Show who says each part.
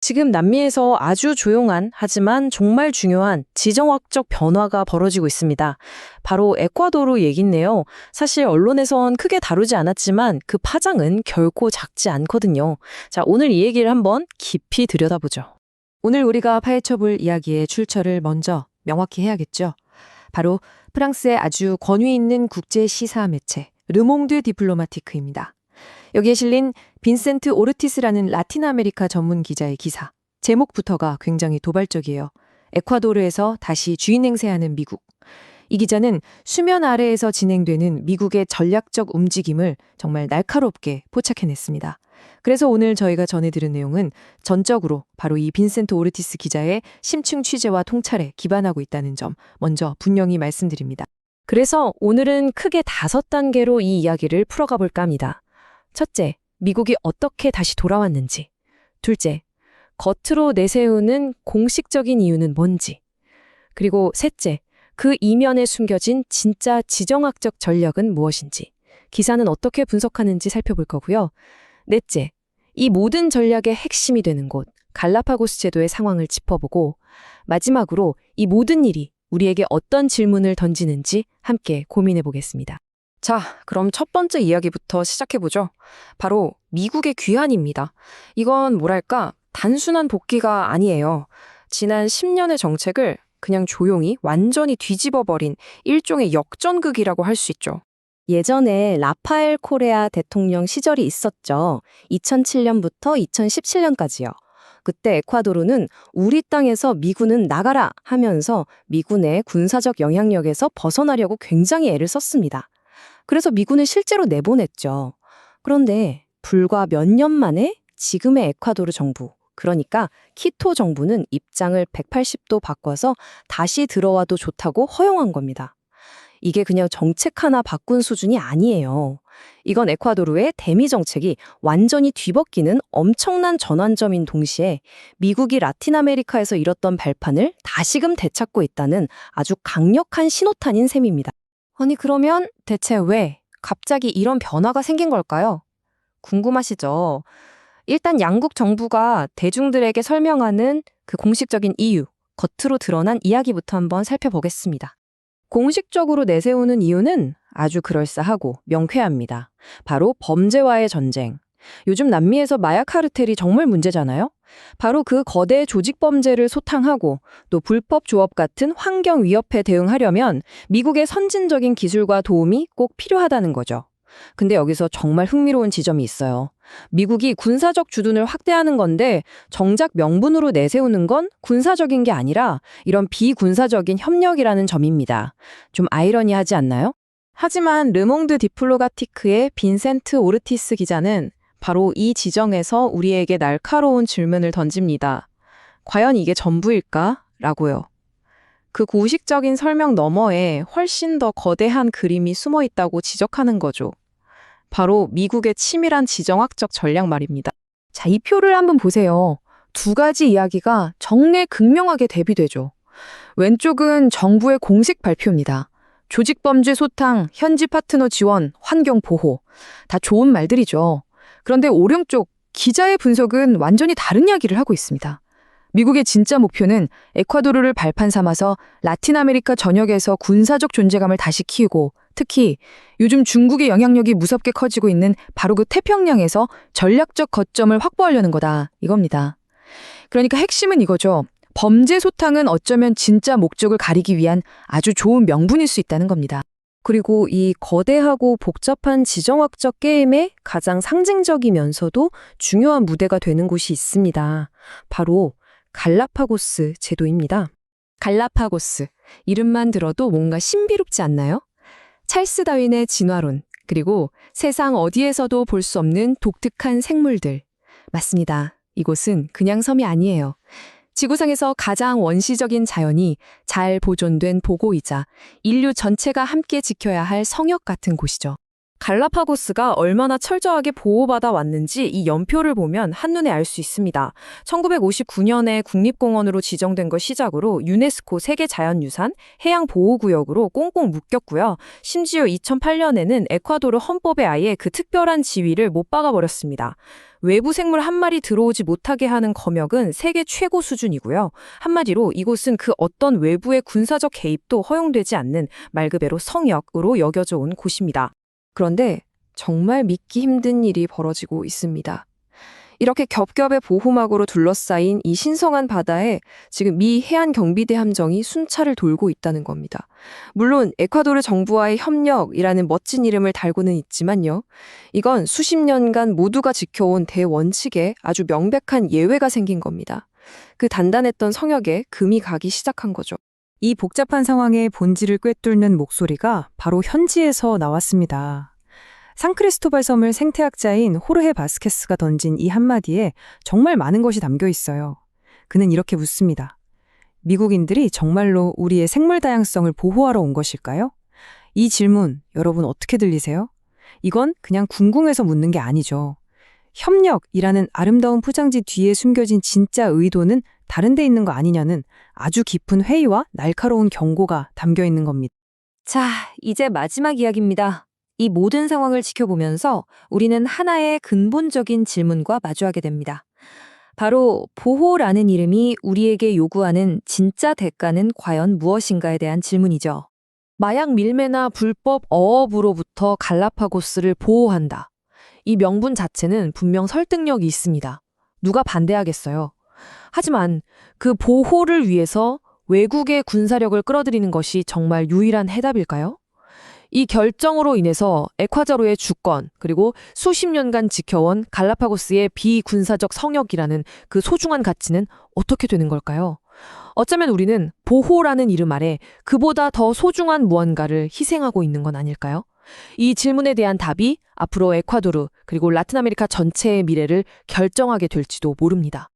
Speaker 1: 지금 남미에서 아주 조용한 하지만 정말 중요한 지정학적 변화가 벌어지고 있습니다. 바로 에콰도르 얘긴데요. 사실 언론에선 크게 다루지 않았지만 그 파장은 결코 작지 않거든요. 자, 오늘 이 얘기를 한번 깊이 들여다보죠.
Speaker 2: 오늘 우리가 파헤쳐볼 이야기의 출처를 먼저 명확히 해야겠죠. 바로 프랑스의 아주 권위 있는 국제 시사 매체 르몽드 디플로마티크입니다. 여기에 실린 빈센트 오르티스라는 라틴 아메리카 전문 기자의 기사. 제목부터가 굉장히 도발적이에요. 에콰도르에서 다시 주인 행세하는 미국. 이 기자는 수면 아래에서 진행되는 미국의 전략적 움직임을 정말 날카롭게 포착해냈습니다. 그래서 오늘 저희가 전해드린 내용은 전적으로 바로 이 빈센트 오르티스 기자의 심층 취재와 통찰에 기반하고 있다는 점 먼저 분명히 말씀드립니다.
Speaker 1: 그래서 오늘은 크게 5단계로 이 이야기를 풀어가 볼까 합니다. 첫째, 미국이 어떻게 다시 돌아왔는지. 둘째, 겉으로 내세우는 공식적인 이유는 뭔지. 그리고 셋째, 그 이면에 숨겨진 진짜 지정학적 전략은 무엇인지. 기사는 어떻게 분석하는지 살펴볼 거고요. 넷째, 이 모든 전략의 핵심이 되는 곳, 갈라파고스 제도의 상황을 짚어보고 마지막으로 이 모든 일이 우리에게 어떤 질문을 던지는지 함께 고민해 보겠습니다.
Speaker 2: 자, 그럼 첫 번째 이야기부터 시작해보죠. 바로 미국의 귀환입니다. 이건 뭐랄까 단순한 복귀가 아니에요. 지난 10년의 정책을 그냥 조용히 완전히 뒤집어버린 일종의 역전극이라고 할 수 있죠.
Speaker 1: 예전에 라파엘 코레아 대통령 시절이 있었죠. 2007년부터 2017년까지요. 그때 에콰도르는 우리 땅에서 미군은 나가라 하면서 미군의 군사적 영향력에서 벗어나려고 굉장히 애를 썼습니다. 그래서 미군을 실제로 내보냈죠. 그런데 불과 몇 년 만에 지금의 에콰도르 정부, 그러니까 키토 정부는 입장을 180도 바꿔서 다시 들어와도 좋다고 허용한 겁니다. 이게 그냥 정책 하나 바꾼 수준이 아니에요. 이건 에콰도르의 대미 정책이 완전히 뒤바뀌는 엄청난 전환점인 동시에 미국이 라틴 아메리카에서 잃었던 발판을 다시금 되찾고 있다는 아주 강력한 신호탄인 셈입니다.
Speaker 2: 아니 그러면 대체 왜 갑자기 이런 변화가 생긴 걸까요? 궁금하시죠? 일단 양국 정부가 대중들에게 설명하는 그 공식적인 이유, 겉으로 드러난 이야기부터 한번 살펴보겠습니다.
Speaker 1: 공식적으로 내세우는 이유는 아주 그럴싸하고 명쾌합니다. 바로 범죄와의 전쟁. 요즘 남미에서 마약 카르텔이 정말 문제잖아요? 바로 그 거대 조직 범죄를 소탕하고 또 불법 조업 같은 환경 위협에 대응하려면 미국의 선진적인 기술과 도움이 꼭 필요하다는 거죠. 근데 여기서 정말 흥미로운 지점이 있어요. 미국이 군사적 주둔을 확대하는 건데 정작 명분으로 내세우는 건 군사적인 게 아니라 이런 비군사적인 협력이라는 점입니다. 좀 아이러니하지 않나요?
Speaker 2: 하지만 르몽드 디플로마티크의 빈센트 오르티스 기자는 바로 이 지정에서 우리에게 날카로운 질문을 던집니다. 과연 이게 전부일까? 라고요. 그 구식적인 설명 너머에 훨씬 더 거대한 그림이 숨어 있다고 지적하는 거죠. 바로 미국의 치밀한 지정학적 전략 말입니다.
Speaker 1: 자, 이 표를 한번 보세요. 두 가지 이야기가 정말 극명하게 대비되죠. 왼쪽은 정부의 공식 발표입니다. 조직범죄 소탕, 현지 파트너 지원, 환경 보호. 다 좋은 말들이죠. 그런데 오른쪽 기자의 분석은 완전히 다른 이야기를 하고 있습니다. 미국의 진짜 목표는 에콰도르를 발판 삼아서 라틴 아메리카 전역에서 군사적 존재감을 다시 키우고 특히 요즘 중국의 영향력이 무섭게 커지고 있는 바로 그 태평양에서 전략적 거점을 확보하려는 거다 이겁니다. 그러니까 핵심은 이거죠. 범죄 소탕은 어쩌면 진짜 목적을 가리기 위한 아주 좋은 명분일 수 있다는 겁니다. 그리고 이 거대하고 복잡한 지정학적 게임의 가장 상징적이면서도 중요한 무대가 되는 곳이 있습니다. 바로 갈라파고스 제도입니다. 갈라파고스, 이름만 들어도 뭔가 신비롭지 않나요? 찰스 다윈의 진화론, 그리고 세상 어디에서도 볼 수 없는 독특한 생물들. 맞습니다. 이곳은 그냥 섬이 아니에요. 지구상에서 가장 원시적인 자연이 잘 보존된 보고이자 인류 전체가 함께 지켜야 할 성역 같은 곳이죠. 갈라파고스가 얼마나 철저하게 보호받아 왔는지 이 연표를 보면 한눈에 알 수 있습니다. 1959년에 국립공원으로 지정된 걸 시작으로 유네스코 세계자연유산 해양보호구역으로 꽁꽁 묶였고요. 심지어 2008년에는 에콰도르 헌법에 아예 그 특별한 지위를 못 박아버렸습니다. 외부 생물 한 마리 들어오지 못하게 하는 검역은 세계 최고 수준이고요. 한마디로 이곳은 그 어떤 외부의 군사적 개입도 허용되지 않는 말 그대로 성역으로 여겨져 온 곳입니다.
Speaker 2: 그런데 정말 믿기 힘든 일이 벌어지고 있습니다. 이렇게 겹겹의 보호막으로 둘러싸인 이 신성한 바다에 지금 미 해안 경비대 함정이 순찰을 돌고 있다는 겁니다. 물론 에콰도르 정부와의 협력이라는 멋진 이름을 달고는 있지만요. 이건 수십 년간 모두가 지켜온 대원칙에 아주 명백한 예외가 생긴 겁니다. 그 단단했던 성역에 금이 가기 시작한 거죠.
Speaker 3: 이 복잡한 상황의 본질을 꿰뚫는 목소리가 바로 현지에서 나왔습니다. 산크리스토발 섬을 생태학자인 호르헤 바스케스가 던진 이 한마디에 정말 많은 것이 담겨 있어요. 그는 이렇게 묻습니다. 미국인들이 정말로 우리의 생물 다양성을 보호하러 온 것일까요? 이 질문 여러분 어떻게 들리세요? 이건 그냥 궁금해서 묻는 게 아니죠. 협력이라는 아름다운 포장지 뒤에 숨겨진 진짜 의도는 다른 데 있는 거 아니냐는 아주 깊은 회의와 날카로운 경고가 담겨 있는 겁니다.
Speaker 2: 자, 이제 마지막 이야기입니다. 이 모든 상황을 지켜보면서 우리는 하나의 근본적인 질문과 마주하게 됩니다. 바로 보호라는 이름이 우리에게 요구하는 진짜 대가는 과연 무엇인가에 대한 질문이죠.
Speaker 1: 마약 밀매나 불법 어업으로부터 갈라파고스를 보호한다. 이 명분 자체는 분명 설득력이 있습니다. 누가 반대하겠어요. 하지만 그 보호를 위해서 외국의 군사력을 끌어들이는 것이 정말 유일한 해답일까요? 이 결정으로 인해서 에콰도르의 주권 그리고 수십 년간 지켜온 갈라파고스의 비군사적 성역이라는 그 소중한 가치는 어떻게 되는 걸까요? 어쩌면 우리는 보호라는 이름 아래 그보다 더 소중한 무언가를 희생하고 있는 건 아닐까요? 이 질문에 대한 답이 앞으로 에콰도르 그리고 라틴 아메리카 전체의 미래를 결정하게 될지도 모릅니다.